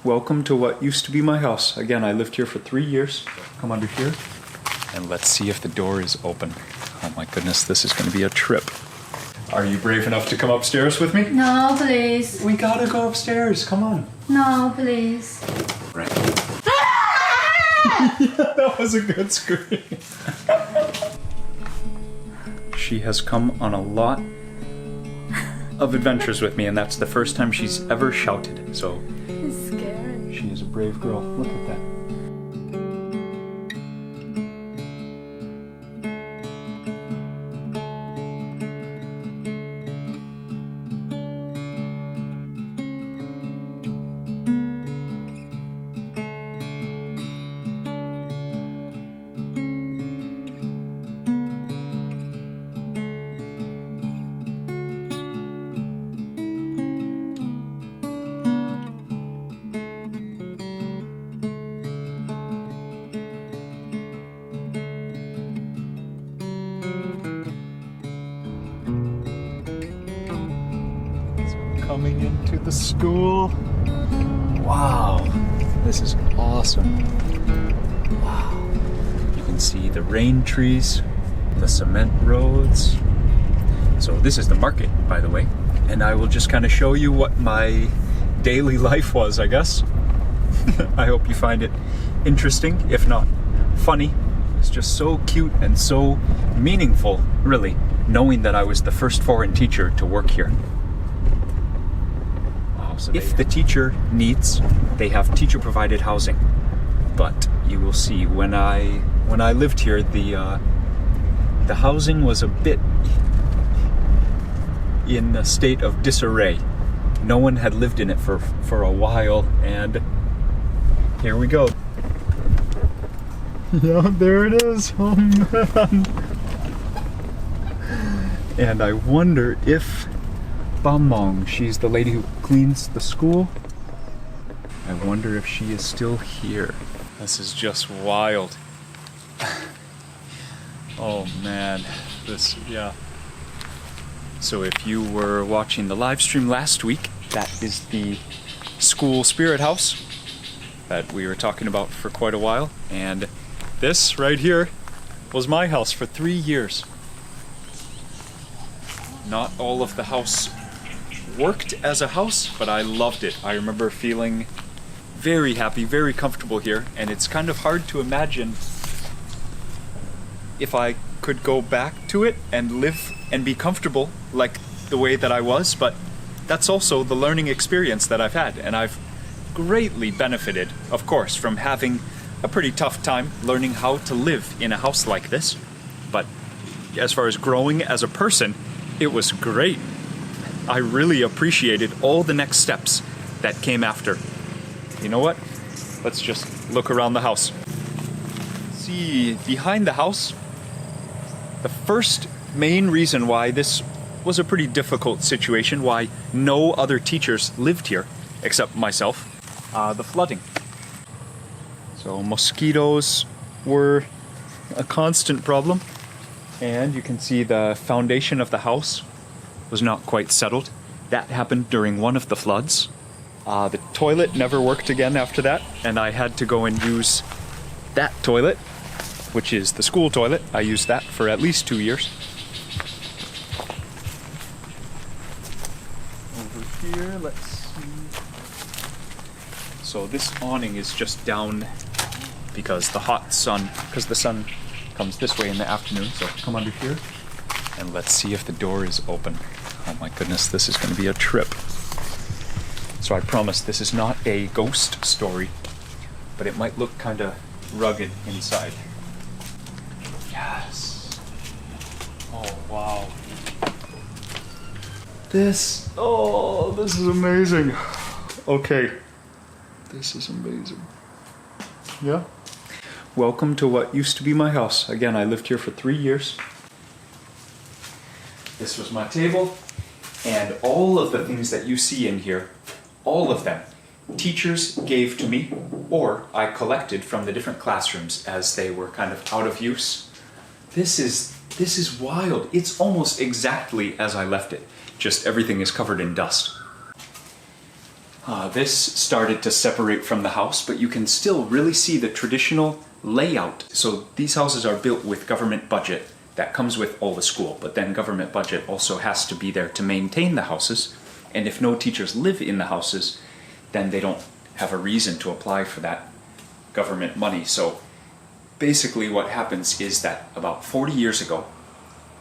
Welcome to what used to be my house. Again, I lived here for 3 years. Come under here. And let's see if the door is open. Oh my goodness, this is going to be a trip. Are you brave enough to come upstairs with me? No, please. We gotta go upstairs, come on. No, please. Right. Yeah, that was a good scream. She has come on a lot of adventures with me, and that's the first time she's ever shouted, so... It's scary. She is a brave girl. Look at that. Coming into the school. Wow, this is awesome. Wow. You can see the rain trees, the cement roads. So this is the market, by the way. And I will just kind of show you what my daily life was, I guess. I hope you find it interesting, if not funny. It's just so cute and so meaningful, really, knowing that I was the first foreign teacher to work here. If the teacher needs, they have teacher-provided housing. But you will see, when I lived here, the housing was a bit in a state of disarray. No one had lived in it for a while, and here we go. Yeah, there it is. Oh man. And I wonder if Bamong, she's the lady who cleans the school. I wonder if she is still here. This is just wild. Oh man, yeah. So if you were watching the live stream last week, that is the school spirit house that we were talking about for quite a while. And this right here was my house for 3 years. Not all of the house worked as a house, but I loved it. I remember feeling very happy, very comfortable here, and it's kind of hard to imagine if I could go back to it and live and be comfortable like the way that I was, but that's also the learning experience that I've had, and I've greatly benefited, of course, from having a pretty tough time learning how to live in a house like this. But as far as growing as a person, it was great. I really appreciated all the next steps that came after. You know what? Let's just look around the house. See, behind the house, the first main reason why this was a pretty difficult situation, why no other teachers lived here except myself, the flooding. So mosquitoes were a constant problem, and you can see the foundation of the house was not quite settled. That happened during one of the floods. The toilet never worked again after that, and I had to go and use that toilet, which is the school toilet. I used that for at least 2 years. Over here, let's see. So this awning is just down because the hot sun, because the sun comes this way in the afternoon, so come under here. And let's see if the door is open. Oh my goodness, this is going to be a trip. So I promise this is not a ghost story, but it might look kind of rugged inside. Yes. Oh wow. This is amazing. Okay. This is amazing. Yeah. Welcome to what used to be my house. Again, I lived here for 3 years. This was my table, and all of the things that you see in here, all of them, teachers gave to me, or I collected from the different classrooms as they were kind of out of use. This is wild. It's almost exactly as I left it, just everything is covered in dust. This started to separate from the house, but you can still really see the traditional layout. So these houses are built with government budget that comes with all the school, but then government budget also has to be there to maintain the houses. And if no teachers live in the houses, then they don't have a reason to apply for that government money. So basically what happens is that about 40 years ago,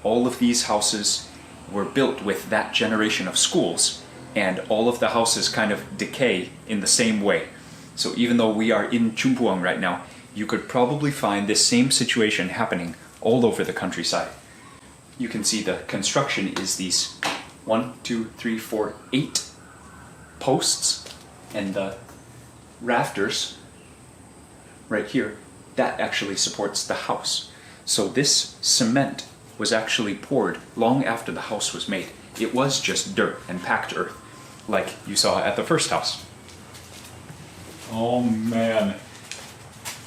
all of these houses were built with that generation of schools, and all of the houses kind of decay in the same way. So even though we are in Chum Phuang right now, you could probably find this same situation happening all over the countryside. You can see the construction is these 1, 2, 3, 4, 8 posts, and the rafters right here, that actually supports the house. So this cement was actually poured long after the house was made. It was just dirt and packed earth, like you saw at the first house. Oh man.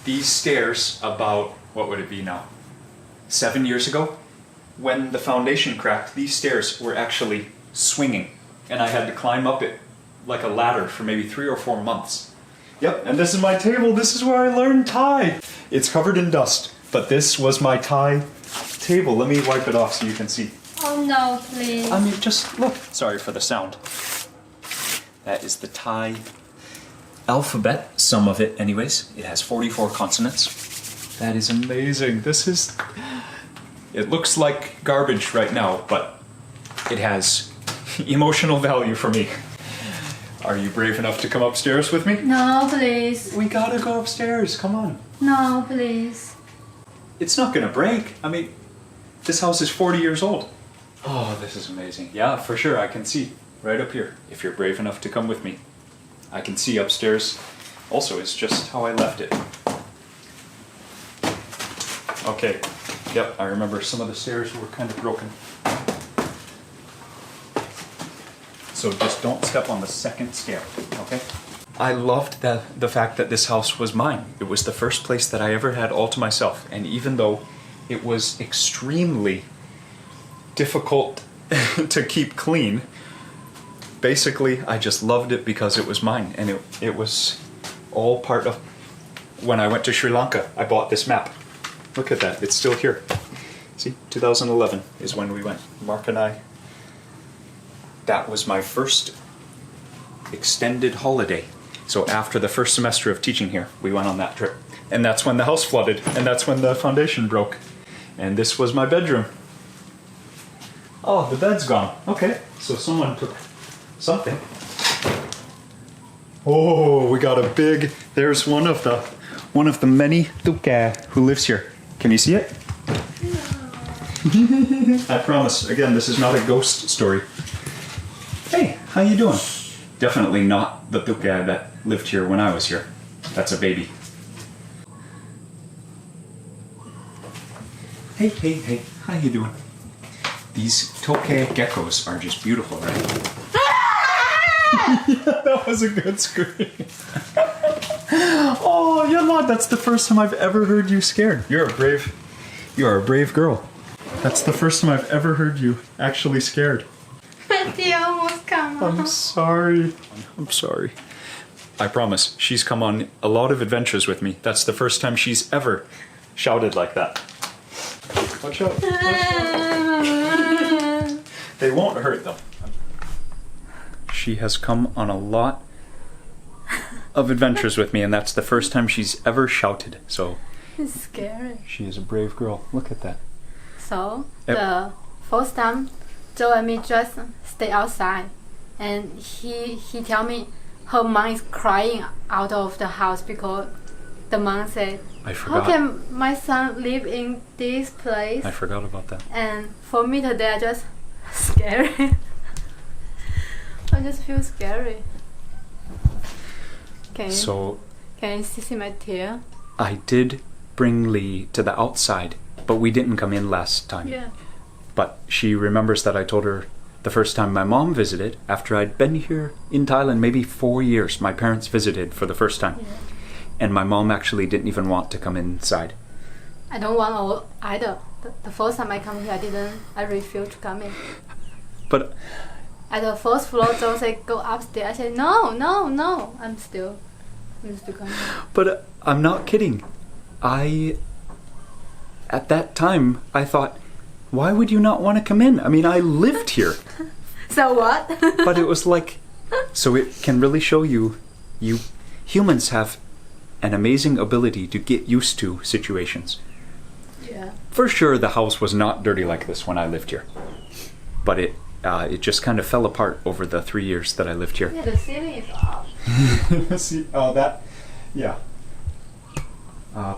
These stairs, about, what would it be now? 7 years ago, when the foundation cracked, these stairs were actually swinging, and I had to climb up it like a ladder for maybe 3 or 4 months. Yep, and this is my table. This is where I learned Thai. It's covered in dust, but this was my Thai table. Let me wipe it off so you can see. Oh no, please. I mean, just look. Sorry for the sound. That is the Thai alphabet, some of it anyways. It has 44 consonants. That is amazing. It looks like garbage right now, but it has emotional value for me. Are you brave enough to come upstairs with me? No, please. We gotta go upstairs, come on. No, please. It's not gonna break. I mean, this house is 40 years old. Oh, this is amazing. Yeah, for sure, I can see right up here. If you're brave enough to come with me, I can see upstairs. Also, it's just how I left it. Okay, yep, I remember some of the stairs were kind of broken. So just don't step on the second stair, okay? I loved the fact that this house was mine. It was the first place that I ever had all to myself. And even though it was extremely difficult to keep clean, basically I just loved it because it was mine. And it was all part of, when I went to Sri Lanka, I bought this map. Look at that, it's still here. See, 2011 is when we went, Mark and I. That was my first extended holiday. So after the first semester of teaching here, we went on that trip. And that's when the house flooded, and that's when the foundation broke. And this was my bedroom. Oh, the bed's gone. Okay, so someone took something. Oh, we got a big, there's one of the many Toke who lives here. Can you see it? No. I promise, again, this is not a ghost story. Hey, how you doing? Definitely not the Toke that lived here when I was here. That's a baby. Hey, hey, hey, how you doing? These Toke geckos are just beautiful, right? Yeah, that was a good scream. Oh, Yala, that's the first time I've ever heard you scared. You are a brave girl. That's the first time I've ever heard you actually scared. They almost come on. I'm sorry. I'm sorry. I promise, she's come on a lot of adventures with me. That's the first time she's ever shouted like that. Watch out. Watch out. They won't hurt them. She has come on a lot of adventures with me, and that's the first time she's ever shouted. So It's scary. she is a brave girl. Look at that. So, Yep. the first time, Joe and me just stay outside, and he tell me her mom is crying out of the house because the mom said, I forgot. how can my son live in this place? I forgot about that. And for me today, I just scary. I just feel scary. Can you see my tear? I did bring Lee to the outside, but we didn't come in last time. Yeah. But she remembers that I told her the first time my mom visited, after I'd been here in Thailand maybe 4 years, my parents visited for the first time. Yeah. And my mom actually didn't even want to come inside. I don't want either. The first time I come here, I refused to come in. But at the first floor. Joe said go upstairs. I said no. I'm still coming. But I'm not kidding. At that time, I thought, why would you not want to come in? I mean, I lived here. So what? But it was like, so it can really show you humans have an amazing ability to get used to situations. Yeah. For sure, the house was not dirty like this when I lived here. But it just kind of fell apart over the 3 years that I lived here. Yeah, the ceiling is off. See, yeah.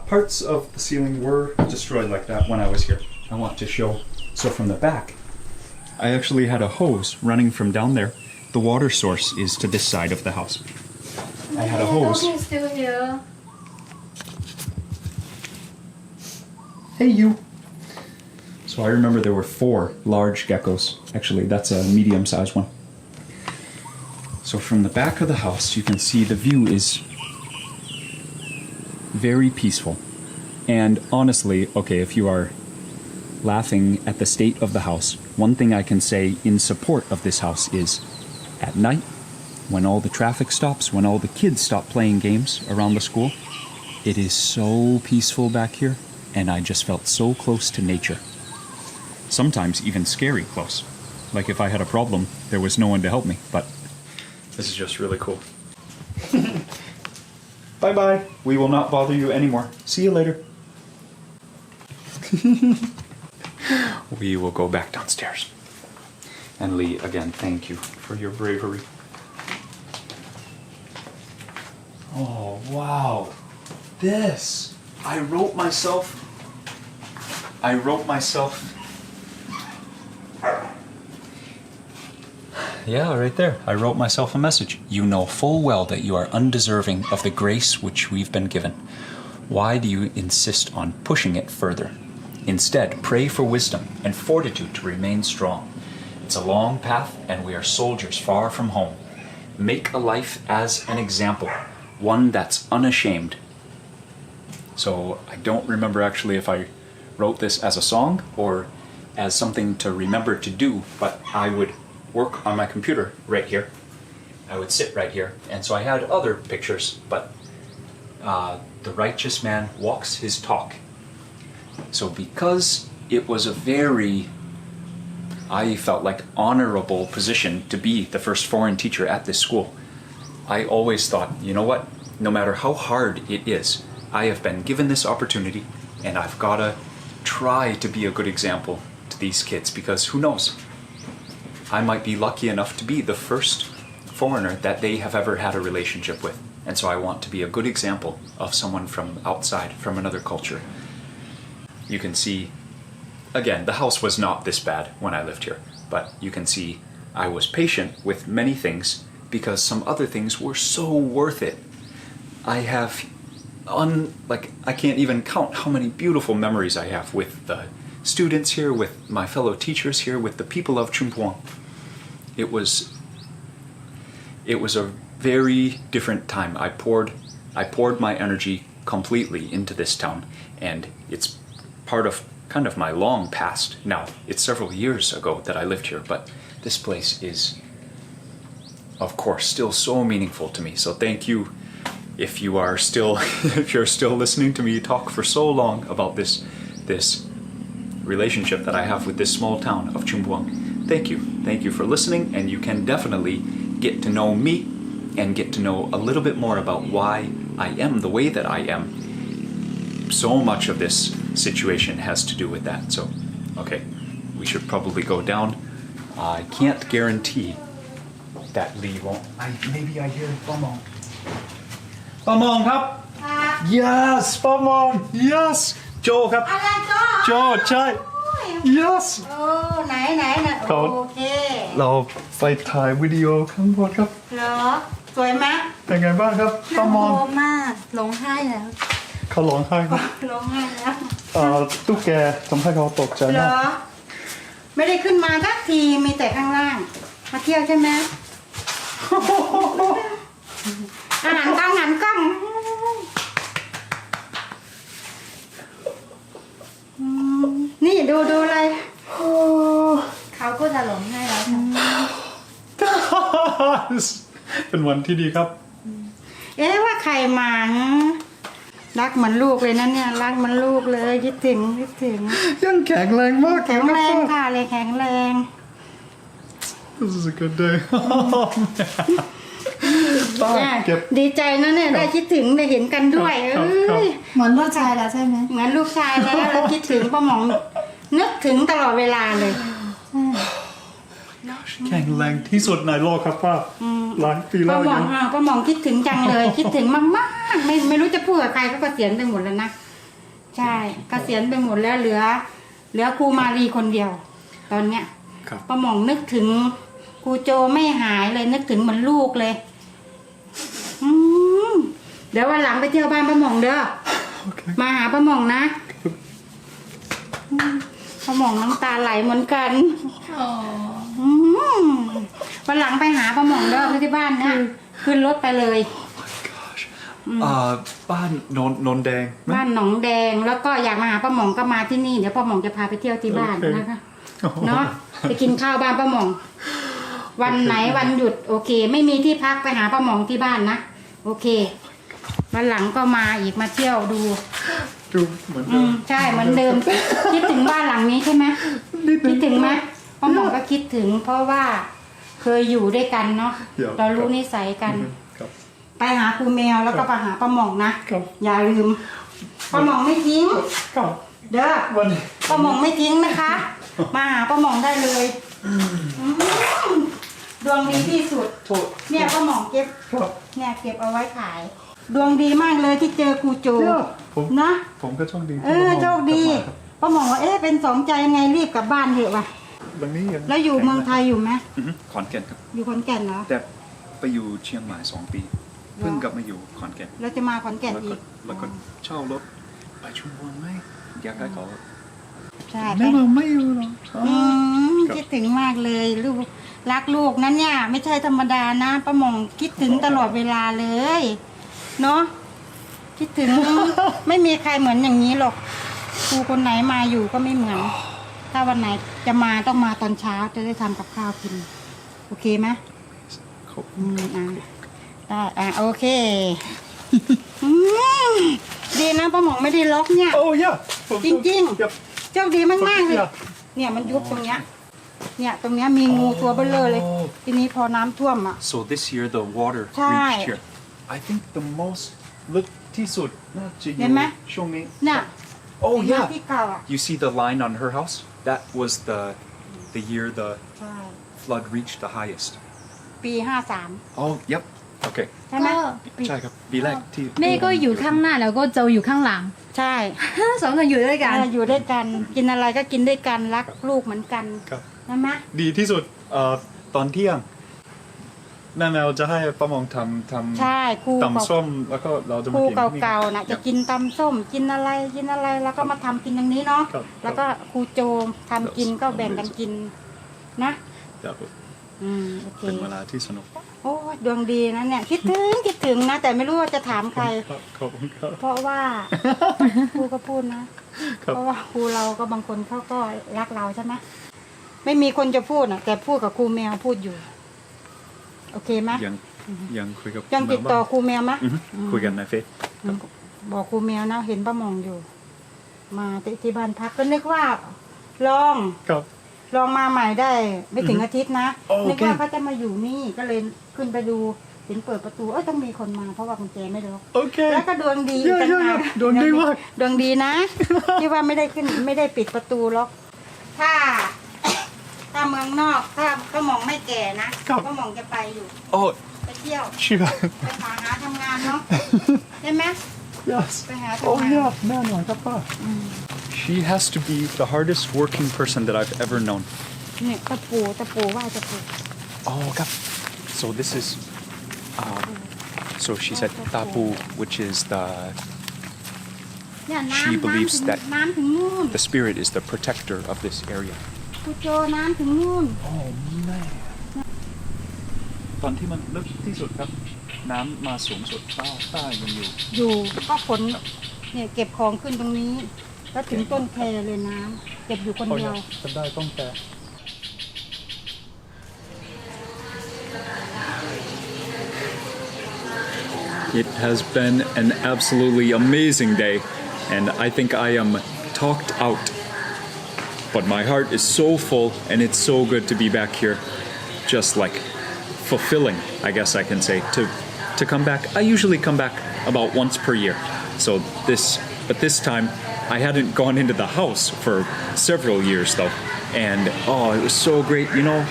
Parts of the ceiling were destroyed like that when I was here. I want to show. So from the back, I actually had a hose running from down there. The water source is to this side of the house. I had a hose. Toke is still here. Hey, you. So I remember there were 4 large geckos. Actually, that's a medium-sized one. So from the back of the house, you can see the view is very peaceful. And honestly, okay, if you are laughing at the state of the house, one thing I can say in support of this house is at night, when all the traffic stops, when all the kids stop playing games around the school, it is so peaceful back here, and I just felt so close to nature. Sometimes even scary close. Like if I had a problem, there was no one to help me, but this is just really cool. Bye-bye. We will not bother you anymore. See you later. We will go back downstairs. And Lee, again, thank you for your bravery. Oh, wow. This. I wrote myself. Yeah, right there. I wrote myself a message. You know full well that you are undeserving of the grace which we've been given. Why do you insist on pushing it further? Instead, pray for wisdom and fortitude to remain strong. It's a long path, and we are soldiers far from home. Make a life as an example, one that's unashamed. So I don't remember actually if I wrote this as a song or as something to remember to do, but I would work on my computer right here. I would sit right here, and so I had other pictures, but the righteous man walks his talk. So because it was a very, I felt like, honorable position to be the first foreign teacher at this school, I always thought, you know what, no matter how hard it is, I have been given this opportunity, and I've got to try to be a good example to these kids, because who knows? I might be lucky enough to be the first foreigner that they have ever had a relationship with. And so I want to be a good example of someone from outside, from another culture. You can see, again, the house was not this bad when I lived here, but you can see I was patient with many things because some other things were so worth it. I have, I can't even count how many beautiful memories I have with the students here, with my fellow teachers here, with the people of Chum Phuang. It was a very different time. I poured my energy completely into this town, and it's part of kind of my long past. Now, it's several years ago that I lived here, but this place is, of course, still so meaningful to me. So thank you if you're still listening to me talk for so long about this relationship that I have with this small town of Chum Phuang. Thank you for listening, and you can definitely get to know me and get to know a little bit more about why I am the way that I am. So much of this situation has to do with that. So, okay, we should probably go down. I can't guarantee that Lee won't. Maybe I hear Famong. Famong, ครับ Yes, Famong. Yes. Joe ครับ อะไรโจ้ Joe ใช่ Yes โอ้ไหนโอเค เราไปถ่ายวิดีโอข้างบนครับ เหรอสวยไหม เป็นไงบ้างครับ น่า Famong โหมากร้องไห้แล้ว เขาร้องไห้ครับ ร้องไห้แล้ว ตุ๊กแกทำให้เขาตกใจ เหร มาก อไม่ได้ขึ้นมาสักทีมีแต่ข้างล่างมาเที่ยวใช่ไหมอาหารกล้องนี่ดูอะไรเขาก็จะร้องไห้แล้วค่ะ เป็นวันที่ดีครับ เอ๊ะว่าใครมารักเหมือนลูกเลยนะเนี่ยรักเหมันลูกเลยคิดถึงยังแข็งแรงมาก แข็งแรงค่ะเลยแข็งแรง This is a good day ดีใจนะเนี่ยได้คิดถึงได้เห็นกันด้วยเหมือนลูกชายแล้วใช่ไหมเหมือนลูกชายแล้วเราคิดถึงป้าหมองนึกถึงตลอดเวลาเลยแข็งแรงที่สุดในโลกครับป้าหลายปีแล้วยังป้าหมองคิดถึงจังเลยคิดถึงมากๆไม่รู้จะพูดกับใครก็เกษียณไปหมดแล้วนะใช่เกษียณไปหมดแล้วเหลือครูมารีคนเดียว ตอนเนี้ยป้าหมองนึกถึงครูโจไม่หายเลยนึกถึงเหมือนลูกเลยเดี๋ยววันหลังไปเที่ยวบ้านป้าหมองเด้อมาหาป้าหมองนะป้าหมองน้ำตาไหลเหมือนกันวันหลังไปหาป้าหมองเด้อที่บ้านนะขึ้นรถไปเลยบ้านนนแดงบ้านหนองแดงแล้วก็อยากมาหาป้าหมองก็มาที่นี่เดี๋ยวป้าหมองจะพาไปเที่ยวที่บ้านนะคะเนาะไปกินข้าวบ้านป้าหมองวันไหนวันหยุดโอเคไม่มีที่พักไปหาป้าหมองที่บ้านนะโอเควันหลังก็มาอีกมาเที่ยวดูเหมือนเดิมใช่เหมือนเดิมคิดถึงบ้านหลังนี้ใช่ไหมคิดถึงไหมป้าหมองก็คิดถึงเพราะว่าเคยอยู่ด้วยกันเนาะเรารู้นิสัยกันไปหาครูแมวแล้วก็ไปหาป้าหมองนะอย่าลืมป้าหมองไม่ทิ้งเด้อป้าหมองไม่ทิ้งนะคะมาหาป้าหมองได้เลยดวงดีที่สุดเนี่ยป้าหมองเก็บเนี่ยเก็บเอาไว้ขายดวงดีมากเลยที่เจอครูโจนะผมก็โชคดีโชคดีป้าหมองว่าเป็นสองใจไงรีบกลับบ้านเถอะว่ะแล้วอยู่เมืองไทยอยู่ไหมขอนแก่นครับอยู่ขอนแก่นเหรอแต่ไปอยู่เชียงใหม่2 ปีเพิ่งกลับมาอยู่ขอนแก่นแล้วจะมาขอนแก่นอีกแล้วก็เช่ารถไปชุมพวงไหมอยากได้เขาใช่แม่เราไม่อยู่หรอคิดถึงมากเลยลูกรักลูกนั้นเนี่ยไม่ใช่ธรรมดานะป้าหมองคิดถึงตลอดเวลาเลยเนาะคิดถึงไม่มีใครเหมือนอย่างนี้หรอกครูคนไหนมาอยู่ก็ไม่เหมือนถ้าวันไหนจะมาต้องมาตอนเช้าจะได้ทำกับข้าวกินโอเคไหมได้โอเคดีนะป้าหมองไม่ได้ล็อกเนี่ยจริงๆโชคดีมากๆเลยเนี่ยมันยุบตรงเนี้ยเนี่ยตรงเนี้ยมีงูตัวเบ้อเลยทีนี้พอน้ำท่วมอ่ะ So this year the water reached here I think the most ลึกที่สุดน่าจะอยู่ช่วงนี้น่ะOh yeah you see the line on her house that was the year the flood reached the highest ปี53 Oh yep okay ใช่ไหมใช่ครับปีแรกที่แม่ก็อยู่ข้างหน้าแล้วก็โจอยู่ข้างหลังใช่สองคนอยู่ด้วยกันอยู่ด้วยกันกินอะไรก็กินด้วยกันรักลูกเหมือนกันใช่ไหมดีที่สุดตอนเที่ยงแม่แมวจะให้ป้าหมองทำใช่ครูตำส้มแล้วก็เราจะมากินเก่าๆนะจะกินตำส้มกินอะไรแล้วก็มาทำกินอย่างนี้เนาะแล้วก็ครูโจทำกินก็แบ่งกันกินนะโอเคเป็นเวลาที่สนุกโอ้ดวงดีนะเนี่ยคิดถึงนะแต่ไม่รู้ว่าจะถามใครเพราะว่าครูก็พูดนะเพราะว่าครูเราก็บางคนเขาก็รักเราใช่ไหมไม่มีคนจะพูดนะแต่พูดกับครูแมวพูดอยู่โอเคไหมยังคุยกับยังติดต่อครูแมวไหมคุยกันในเฟซบอกครูแมวนะเห็นป้าหมองอยู่มาที่บ้านพักก็นึกว่าลองมาใหม่ได้ไม่ถึงอาทิตย์นะนึกว่าเขาจะมาอยู่นี่ก็เลยขึ้นไปดูเห็นเปิดประตูต้องมีคนมาเพราะว่ากุญแจไม่ล็อกแล้วก็ดวงดีกันนะดวงดีมากดวงดีนะที่ว่าไม่ได้ปิดประตูล็อกถ้าเมืองนอกถ้าป้าหมองไม่แก่นะป้าหมองจะไปอยู่ไปเที่ยวไปหาทำงานเนาะใช่ไหมไปหาทำงานแน่นอนครับป้าShe has to be the hardest working person that I've ever known. เนี่ยตะปูว่าตะปู Oh, God. So this is, so she said tapu, which is she believes that the spirit is the protector of this area. คุณโจน้ำถึงนู่น Oh, man. ตอนที่มันลึกที่สุดครับน้ำมาสูงสุดป้ายังอยู่ก็ฝนเนี่ยเก็บของขึ้นตรงนี้แล้วถึงต้นแคเลยน้ำเก็บอยู่คนเดียวจำได้ต้นแค It has been an absolutely amazing day, and I think I am talked out. But my heart is so full, and it's so good to be back here. Just like fulfilling, I guess I can say, to come back. I usually come back about once per year. But this time, I hadn't gone into the house for several years though. And it was so great. You know,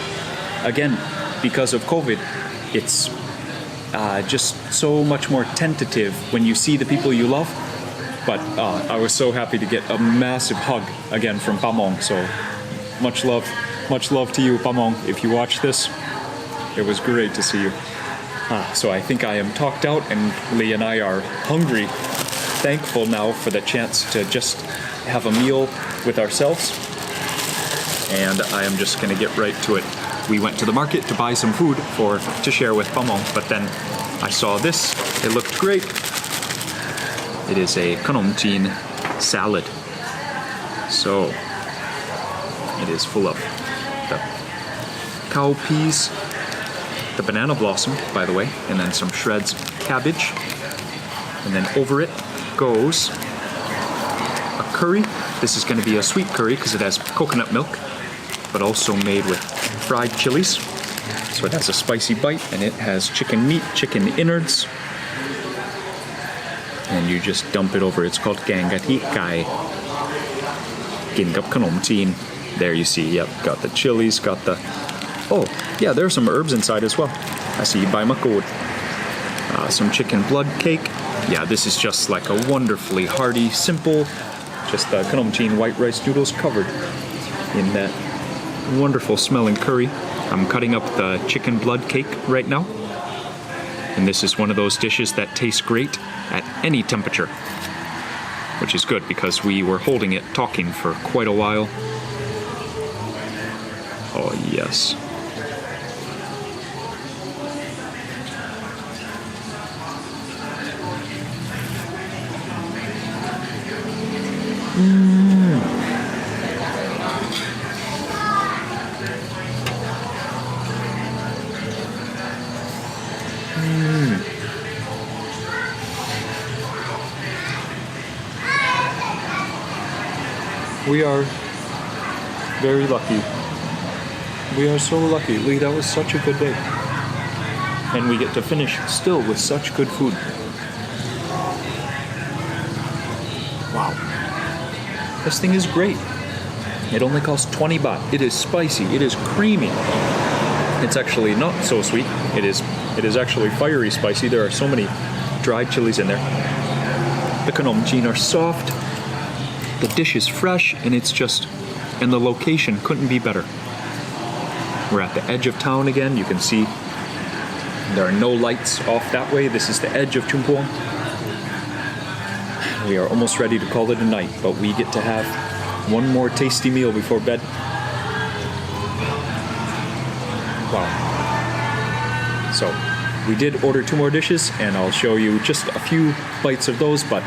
again, because of COVID, it's just so much more tentative when you see the people you love. But I was so happy to get a massive hug again from Pamong. So much love to you, Pamong. If you watch this, it was great to see you. So I think I am talked out, and Lee and I are hungry. Thankful now for the chance to just have a meal with ourselves. And I am just going to get right to it. We went to the market to buy some food to share with Pamong, but then I saw this. It looked great. It is a Khanom Chin salad. So it is full of the cowpeas, the banana blossom, by the way, and then some shreds cabbage. And then over it goes a curry. This is going to be a sweet curry because it has coconut milk, but also made with fried chilies. So it has a spicy bite, and it has chicken meat, chicken innards. And you just dump it over. It's called Gang Gati Kai. Gin Gap Khanom Chin. There you see, yep, got the chilies, got the... Oh, yeah, there are some herbs inside as well. I see Bai Makod. Some chicken blood cake. Yeah, this is just like a wonderfully hearty, simple, just the Khanom Chin white rice noodles covered in that wonderful smelling curry. I'm cutting up the chicken blood cake right now. And this is one of those dishes that tastes great at any temperature, which is good because we were holding it, talking for quite a while. Oh, yes. We are very lucky. We are so lucky. Lee, that was such a good day. And we get to finish still with such good food. Wow. This thing is great. It only costs 20 baht. It is spicy. It is creamy. It's actually not so sweet. It is actually fiery spicy. There are so many dried chilies in there. The Khanom Chin are soft. The dish is fresh, and and the location couldn't be better. We're at the edge of town again. You can see there are no lights off that way. This is the edge of Chum Phuang. We are almost ready to call it a night, but we get to have one more tasty meal before bed. Wow. So we did order 2 more dishes, and I'll show you just a few bites of those, but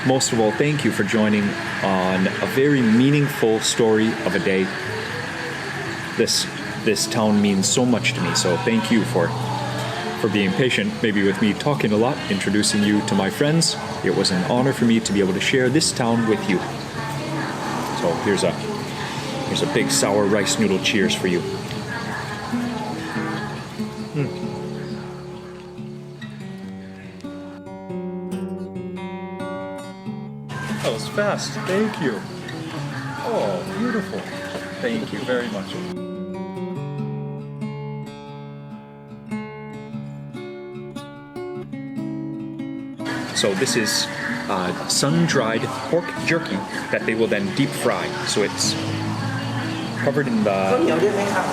most of all, thank you for joining on a very meaningful story of a day. This town means so much to me, so thank you for being patient, maybe with me talking a lot, introducing you to my friends. It was an honor for me to be able to share this town with you. So here's a big sour rice noodle cheers for you. That was fast. Thank you. Oh, beautiful. Thank you very much. So this is sun-dried pork jerky that they will then deep fry. So it's covered in the... ข้าวเหนียวด้วยไหมครับ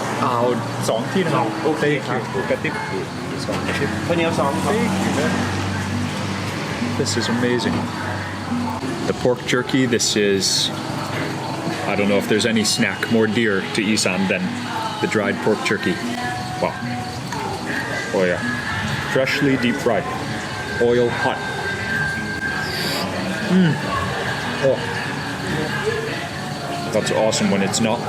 2 ที่นะครับ โอเคครับ กระติบ 2 กระติบ ข้าวเหนียว2ครับ Thank you, man. This is amazing. The pork jerky, this is... I don't know if there's any snack more dear to Isan than the dried pork jerky. Wow. Oh yeah. Freshly deep fried. Oil hot. Oh. That's awesome when it's not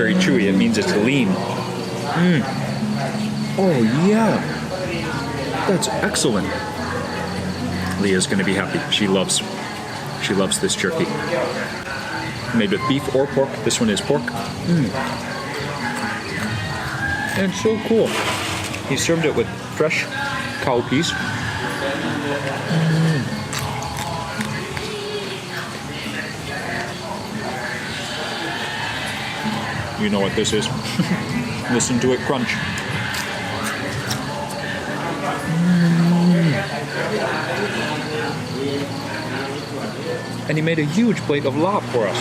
very chewy. It means it's lean. Oh yeah. That's excellent. Leah's gonna be happy. She loves this jerky. Made with beef or pork. This one is pork. And so cool. He served it with fresh cow peas. You know what this is. Listen to it crunch. And he made a huge plate of lap for us.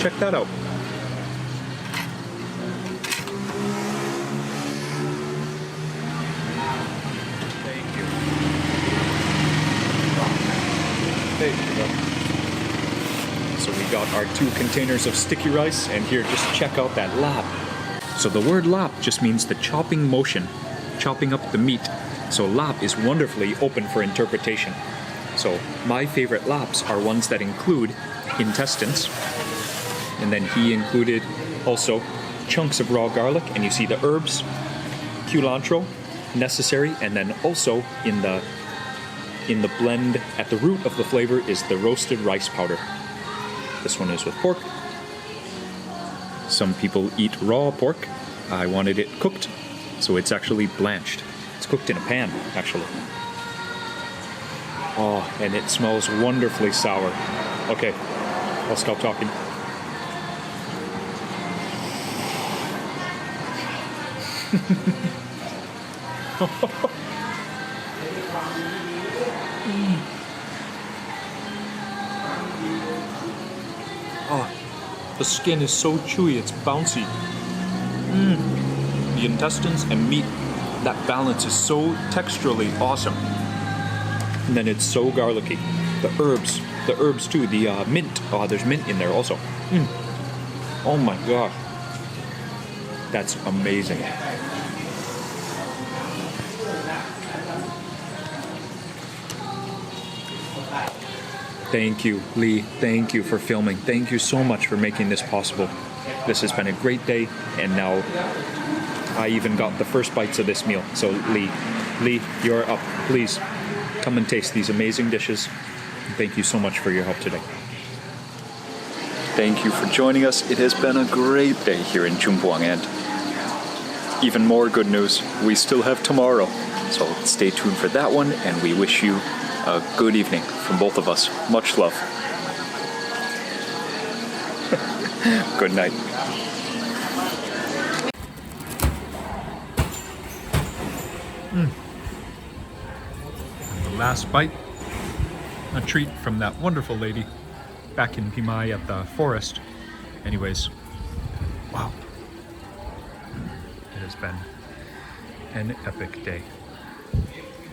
Check that out. Thank you. There you go. So we got our 2 containers of sticky rice, and here, just check out that lap. So the word lap just means the chopping motion, chopping up the meat. So lap is wonderfully open for interpretation. So my favorite laps are ones that include intestines, and then he included also chunks of raw garlic, and you see the herbs, culantro, necessary, and then also in the blend at the root of the flavor is the roasted rice powder. This one is with pork. Some people eat raw pork. I wanted it cooked, so it's actually blanched. It's cooked in a pan, actually. Oh, and it smells wonderfully sour. Okay, I'll stop talking. Oh, the skin is so chewy, it's bouncy. The intestines and meat, that balance is so texturally awesome. And then it's so garlicky. The herbs too, the mint. Oh, there's mint in there also. Oh my gosh. That's amazing. Thank you, Lee. Thank you for filming. Thank you so much for making this possible. This has been a great day, and now I even got the first bites of this meal. So Lee, you're up. Please come and taste these amazing dishes. Thank you so much for your help today. Thank you for joining us. It has been a great day here in Chum Phuang, and even more good news, we still have tomorrow. So stay tuned for that one, and we wish you a good evening from both of us. Much love. Good night. And the last bite, a treat from that wonderful lady back in Pimai at the forest. Anyways, wow. It has been an epic day.